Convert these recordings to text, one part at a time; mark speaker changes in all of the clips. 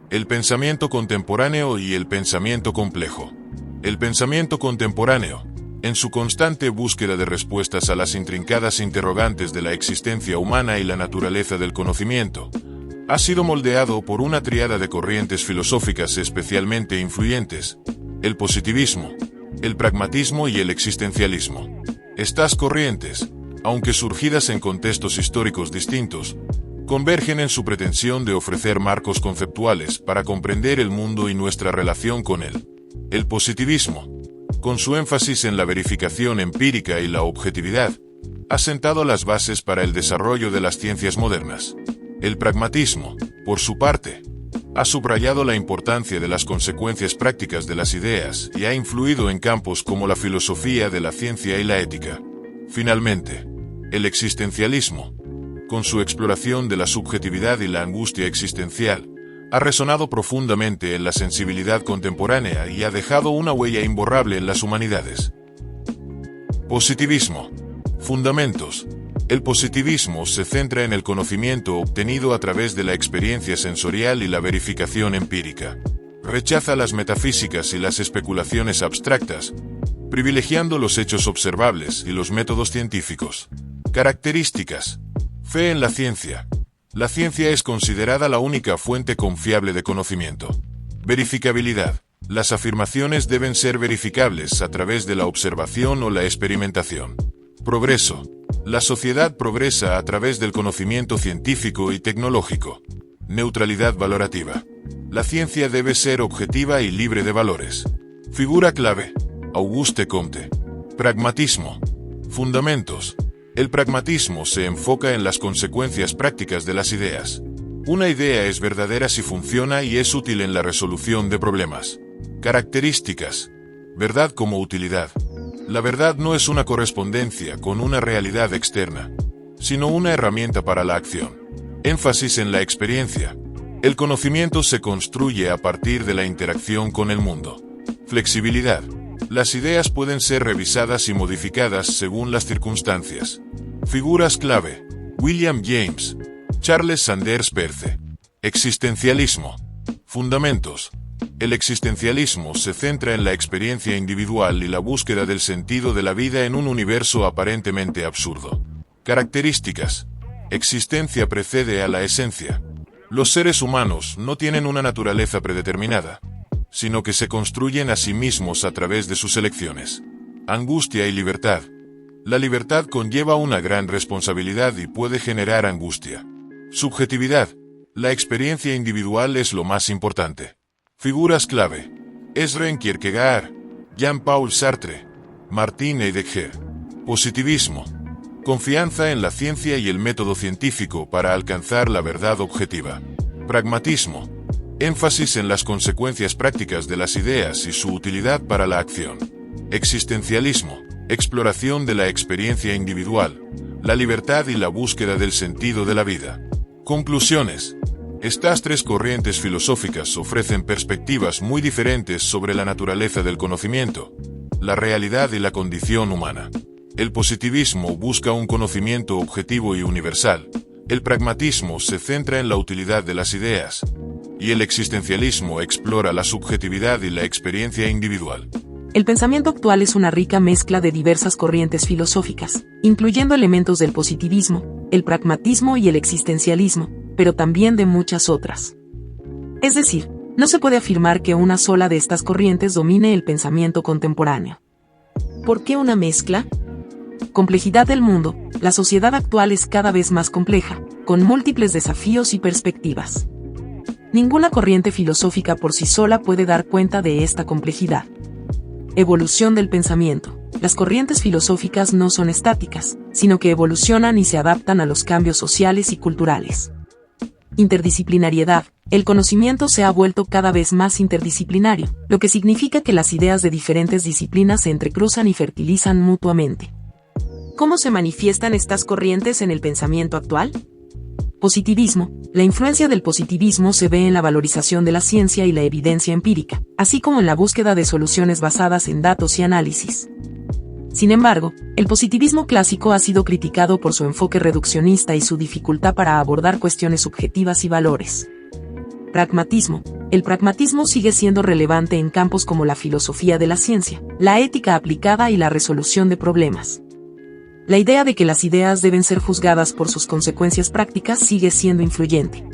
Speaker 1: El pensamiento contemporáneo y el pensamiento complejo. El pensamiento contemporáneo, en su constante búsqueda de respuestas a las intrincadas interrogantes de la existencia humana y la naturaleza del conocimiento, ha sido moldeado por una tríada de corrientes filosóficas especialmente influyentes: el positivismo, el pragmatismo y el existencialismo. Estas corrientes, aunque surgidas en contextos históricos distintos, convergen en su pretensión de ofrecer marcos conceptuales para comprender el mundo y nuestra relación con él. El positivismo, con su énfasis en la verificación empírica y la objetividad, ha sentado las bases para el desarrollo de las ciencias modernas. El pragmatismo, por su parte, ha subrayado la importancia de las consecuencias prácticas de las ideas y ha influido en campos como la filosofía de la ciencia y la ética. Finalmente, el existencialismo, con su exploración de la subjetividad y la angustia existencial, ha resonado profundamente en la sensibilidad contemporánea y ha dejado una huella imborrable en las humanidades. Positivismo. Fundamentos. El positivismo se centra en el conocimiento obtenido a través de la experiencia sensorial y la verificación empírica. Rechaza las metafísicas y las especulaciones abstractas, privilegiando los hechos observables y los métodos científicos. Características. Fe en la ciencia. La ciencia es considerada la única fuente confiable de conocimiento. Verificabilidad. Las afirmaciones deben ser verificables a través de la observación o la experimentación. Progreso. La sociedad progresa a través del conocimiento científico y tecnológico. Neutralidad valorativa. La ciencia debe ser objetiva y libre de valores. Figura clave: Auguste Comte. Pragmatismo. Fundamentos. El pragmatismo se enfoca en las consecuencias prácticas de las ideas. Una idea es verdadera si funciona y es útil en la resolución de problemas. Características. Verdad como utilidad. La verdad no es una correspondencia con una realidad externa, sino una herramienta para la acción. Énfasis en la experiencia. El conocimiento se construye a partir de la interacción con el mundo. Flexibilidad. Las ideas pueden ser revisadas y modificadas según las circunstancias. Figuras clave: William James, Charles Sanders Peirce. Existencialismo. Fundamentos. El existencialismo se centra en la experiencia individual y la búsqueda del sentido de la vida en un universo aparentemente absurdo. Características. Existencia precede a la esencia. Los seres humanos no tienen una naturaleza predeterminada, sino que se construyen a sí mismos a través de sus elecciones. Angustia y libertad. La libertad conlleva una gran responsabilidad y puede generar angustia. Subjetividad. La experiencia individual es lo más importante. Figuras clave: Søren Kierkegaard, Jean-Paul Sartre, Martin Heidegger. Positivismo. Confianza en la ciencia y el método científico para alcanzar la verdad objetiva. Pragmatismo. Énfasis en las consecuencias prácticas de las ideas y su utilidad para la acción. Existencialismo. Exploración de la experiencia individual, la libertad y la búsqueda del sentido de la vida. Conclusiones. Estas tres corrientes filosóficas ofrecen perspectivas muy diferentes sobre la naturaleza del conocimiento, la realidad y la condición humana. El positivismo busca un conocimiento objetivo y universal. El pragmatismo se centra en la utilidad de las ideas, y el existencialismo explora la subjetividad y la experiencia individual.
Speaker 2: El pensamiento actual es una rica mezcla de diversas corrientes filosóficas, incluyendo elementos del positivismo, el pragmatismo y el existencialismo, pero también de muchas otras. Es decir, no se puede afirmar que una sola de estas corrientes domine el pensamiento contemporáneo. ¿Por qué una mezcla? Complejidad del mundo. La sociedad actual es cada vez más compleja, con múltiples desafíos y perspectivas. Ninguna corriente filosófica por sí sola puede dar cuenta de esta complejidad. Evolución del pensamiento. Las corrientes filosóficas no son estáticas, sino que evolucionan y se adaptan a los cambios sociales y culturales. Interdisciplinariedad. El conocimiento se ha vuelto cada vez más interdisciplinario, lo que significa que las ideas de diferentes disciplinas se entrecruzan y fertilizan mutuamente. ¿Cómo se manifiestan estas corrientes en el pensamiento actual? Positivismo. La influencia del positivismo se ve en la valorización de la ciencia y la evidencia empírica, así como en la búsqueda de soluciones basadas en datos y análisis. Sin embargo, el positivismo clásico ha sido criticado por su enfoque reduccionista y su dificultad para abordar cuestiones subjetivas y valores. Pragmatismo. el pragmatismo sigue siendo relevante en campos como la filosofía de la ciencia, la ética aplicada y la resolución de problemas. La idea de que las ideas deben ser juzgadas por sus consecuencias prácticas sigue siendo influyente.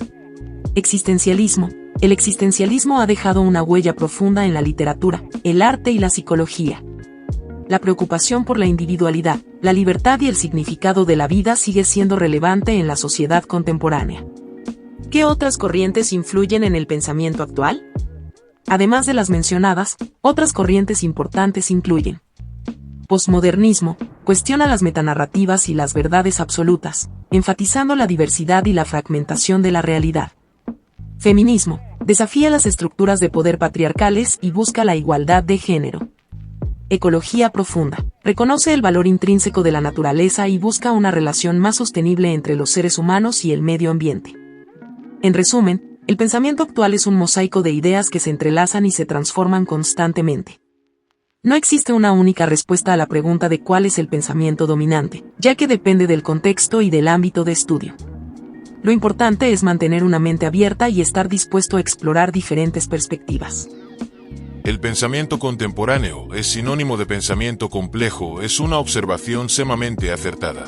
Speaker 2: Existencialismo. El existencialismo ha dejado una huella profunda en la literatura, el arte y la psicología. La preocupación por la individualidad, la libertad y el significado de la vida sigue siendo relevante en la sociedad contemporánea. ¿Qué otras corrientes influyen en el pensamiento actual? Además de las mencionadas, otras corrientes importantes incluyen: posmodernismo, cuestiona las metanarrativas y las verdades absolutas, enfatizando la diversidad y la fragmentación de la realidad. Feminismo, desafía las estructuras de poder patriarcales y busca la igualdad de género. Ecología profunda, reconoce el valor intrínseco de la naturaleza y busca una relación más sostenible entre los seres humanos y el medio ambiente. En resumen, el pensamiento actual es un mosaico de ideas que se entrelazan y se transforman constantemente. No existe una única respuesta a la pregunta de cuál es el pensamiento dominante, ya que depende del contexto y del ámbito de estudio. Lo importante es mantener una mente abierta y estar dispuesto a explorar diferentes perspectivas.
Speaker 1: El pensamiento contemporáneo es sinónimo de pensamiento complejo, es una observación sumamente acertada.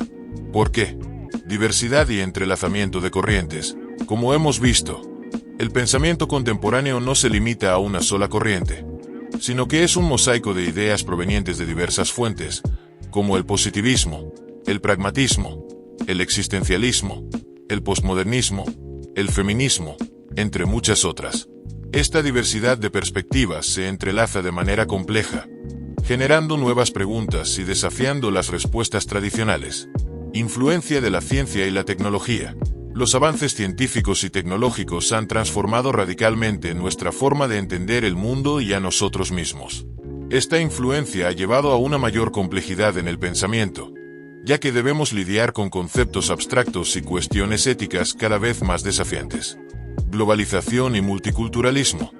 Speaker 1: ¿Por qué? Diversidad y entrelazamiento de corrientes. Como hemos visto, el pensamiento contemporáneo no se limita a una sola corriente, sino que es un mosaico de ideas provenientes de diversas fuentes, como el positivismo, el pragmatismo, el existencialismo, el posmodernismo, el feminismo, entre muchas otras. Esta diversidad de perspectivas se entrelaza de manera compleja, generando nuevas preguntas y desafiando las respuestas tradicionales. Influencia de la ciencia y la tecnología. Los avances científicos y tecnológicos han transformado radicalmente nuestra forma de entender el mundo y a nosotros mismos. Esta influencia ha llevado a una mayor complejidad en el pensamiento, ya que debemos lidiar con conceptos abstractos y cuestiones éticas cada vez más desafiantes. Globalización y multiculturalismo.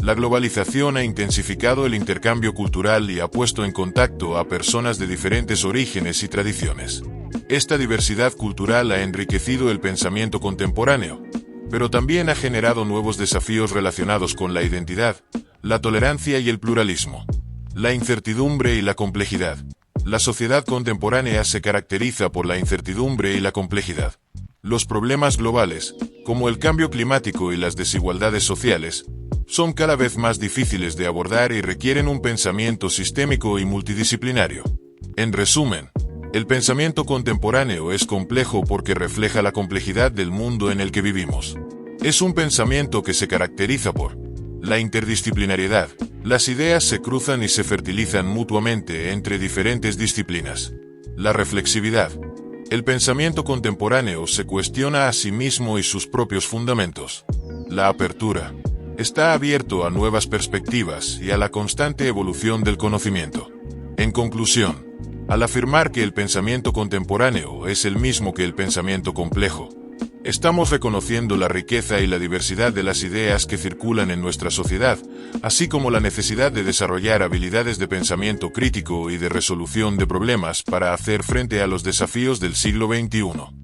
Speaker 1: La globalización ha intensificado el intercambio cultural y ha puesto en contacto a personas de diferentes orígenes y tradiciones. Esta diversidad cultural ha enriquecido el pensamiento contemporáneo, pero también ha generado nuevos desafíos relacionados con la identidad, la tolerancia y el pluralismo. La incertidumbre y la complejidad. La sociedad contemporánea se caracteriza por la incertidumbre y la complejidad. Los problemas globales, como el cambio climático y las desigualdades sociales, son cada vez más difíciles de abordar y requieren un pensamiento sistémico y multidisciplinario. En resumen, el pensamiento contemporáneo es complejo porque refleja la complejidad del mundo en el que vivimos. Es un pensamiento que se caracteriza por la interdisciplinariedad. Las ideas se cruzan y se fertilizan mutuamente entre diferentes disciplinas. La reflexividad. El pensamiento contemporáneo se cuestiona a sí mismo y sus propios fundamentos. La apertura. Está abierto a nuevas perspectivas y a la constante evolución del conocimiento. En conclusión, al afirmar que el pensamiento contemporáneo es el mismo que el pensamiento complejo, estamos reconociendo la riqueza y la diversidad de las ideas que circulan en nuestra sociedad, así como la necesidad de desarrollar habilidades de pensamiento crítico y de resolución de problemas para hacer frente a los desafíos del siglo XXI.